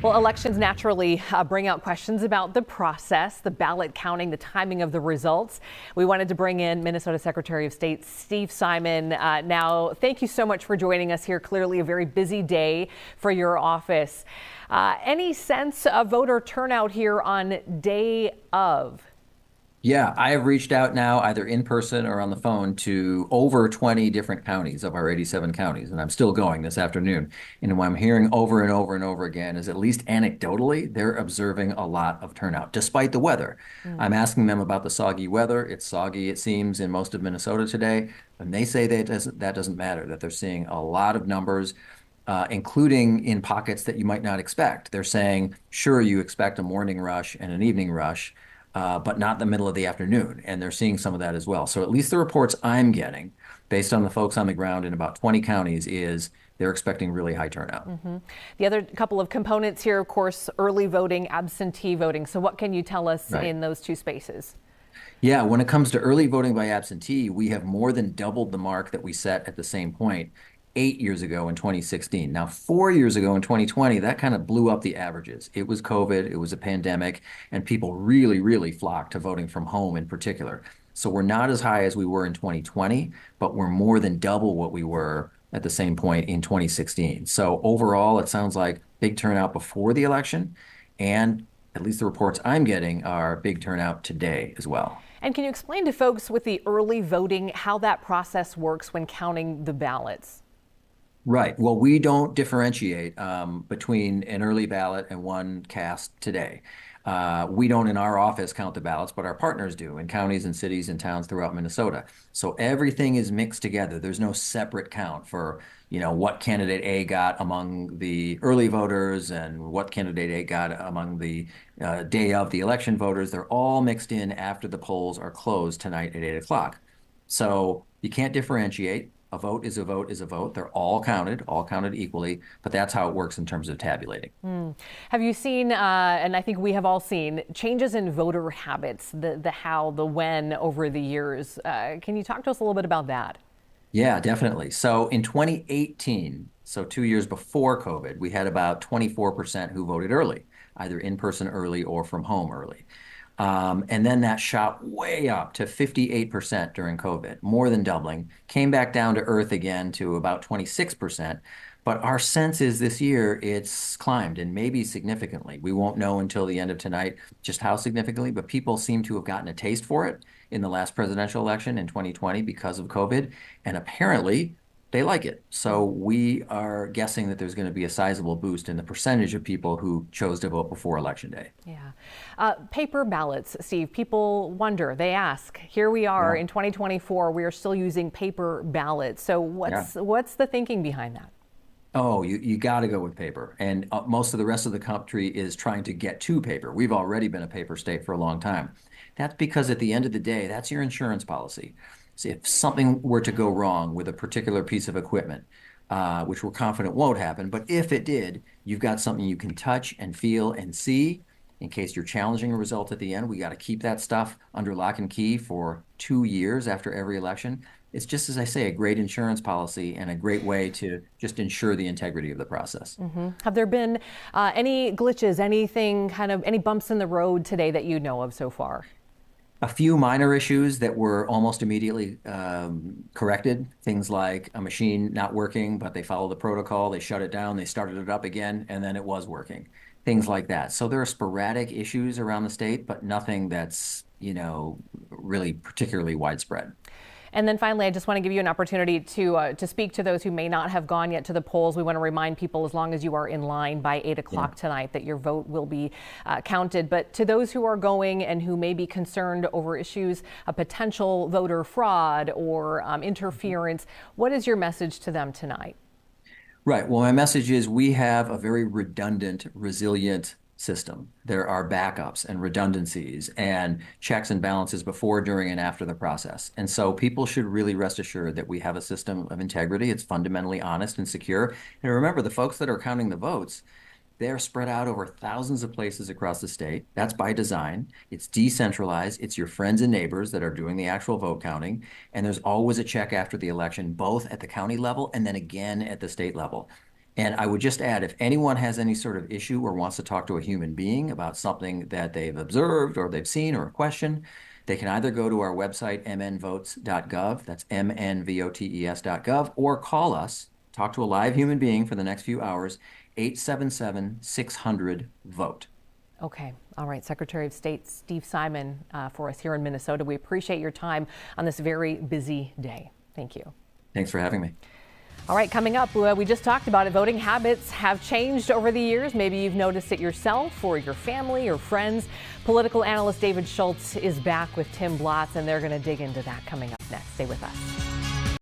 Well, elections naturally bring out questions about the process, the ballot counting, the timing of the results. We wanted to bring in Minnesota Secretary of State Steve Simon. Now, thank you so much for joining us here. Clearly a very busy day for your office. Any sense of voter turnout here on day of? Yeah, I have reached out now either in person or on the phone to over 20 different counties of our 87 counties, and I'm still going this afternoon. And what I'm hearing over and over and over again is, at least anecdotally, they're observing a lot of turnout despite the weather. I'm asking them about the soggy weather. It's soggy, it seems, in most of Minnesota today, and they say that doesn't matter, that they're seeing a lot of numbers. Including in pockets that you might not expect. They're saying, sure, you expect a morning rush and an evening rush, but not the middle of the afternoon. And they're seeing some of that as well. So at least the reports I'm getting, based on the folks on the ground in about 20 counties, is they're expecting really high turnout. The other couple of components here, of course, early voting, absentee voting. So what can you tell us Right. in those two spaces? Yeah, when it comes to early voting by absentee, we have more than doubled the mark that we set at the same point 8 years ago in 2016. Now, 4 years ago in 2020, that kind of blew up the averages. It was COVID, it was a pandemic, and people really, really flocked to voting from home in particular. So we're not as high as we were in 2020, but we're more than double what we were at the same point in 2016. So overall, it sounds like big turnout before the election, and at least the reports I'm getting are big turnout today as well. And can you explain to folks with the early voting how that process works when counting the ballots? Right. Well, we don't differentiate between an early ballot and one cast today. We don't in our office count the ballots, but our partners do in counties and cities and towns throughout Minnesota. So everything is mixed together. There's no separate count for, what candidate A got among the early voters and what candidate A got among the day of the election voters. They're all mixed in after the polls are closed tonight at 8 o'clock. So you can't differentiate. A vote is a vote is a vote. They're all counted equally, but that's how it works in terms of tabulating. Have you seen, and I think we have all seen, changes in voter habits, the how, the when over the years? Can you talk to us a little bit about that? Yeah, definitely. So in 2018, so 2 years before COVID, we had about 24% who voted early, either in person early or from home early. And then that shot way up to 58% during COVID, more than doubling, came back down to earth again to about 26%. But our sense is this year it's climbed, and maybe significantly. We won't know until the end of tonight just how significantly, but people seem to have gotten a taste for it in the last presidential election in 2020 because of COVID. And apparently they like it. So we are guessing that there's going to be a sizable boost in the percentage of people who chose to vote before Election Day. Yeah. Paper ballots, Steve, people wonder, they ask, here we are Yeah. in 2024, we are still using paper ballots. So Yeah. what's the thinking behind that? Oh, you got to go with paper. And most of the rest of the country is trying to get to paper. We've already been a paper state for a long time. That's because at the end of the day, that's your insurance policy. So if something were to go wrong with a particular piece of equipment, which we're confident won't happen, but if it did, you've got something you can touch and feel and see. In case you're challenging a result at the end, we got to keep that stuff under lock and key for 2 years after every election. It's just, as I say, a great insurance policy and a great way to just ensure the integrity of the process. Have there been any glitches, anything any bumps in the road today that you know of so far? A few minor issues that were almost immediately corrected. Things like a machine not working, but they followed the protocol. They shut it down, they started it up again, and then it was working. Things like that. So there are sporadic issues around the state, but nothing that's, really particularly widespread. And then finally, I just want to give you an opportunity to speak to those who may not have gone yet to the polls. We want to remind people, as long as you are in line by 8 o'clock tonight, that your vote will be counted. But to those who are going and who may be concerned over issues of potential voter fraud or interference, what is your message to them tonight? Right. Well, my message is we have a very redundant, resilient system. There are backups and redundancies and checks and balances before, during, and after the process. And so people should really rest assured that we have a system of integrity. It's fundamentally honest and secure. And remember, the folks that are counting the votes, they're spread out over thousands of places across the state. That's by design. It's decentralized. It's your friends and neighbors that are doing the actual vote counting. And there's always a check after the election, both at the county level and then again at the state level. And I would just add, if anyone has any sort of issue or wants to talk to a human being about something that they've observed or they've seen or a question, they can either go to our website, mnvotes.gov, that's mnvotes.gov, or call us, talk to a live human being for the next few hours, 877-600-VOTE. Okay. All right. Secretary of State Steve Simon for us here in Minnesota. We appreciate your time on this very busy day. Thank you. Thanks for having me. All right, coming up, we just talked about it. Voting habits have changed over the years. Maybe you've noticed it yourself or your family or friends. Political analyst David Schultz is back with Tim Walz, and they're going to dig into that coming up next. Stay with us.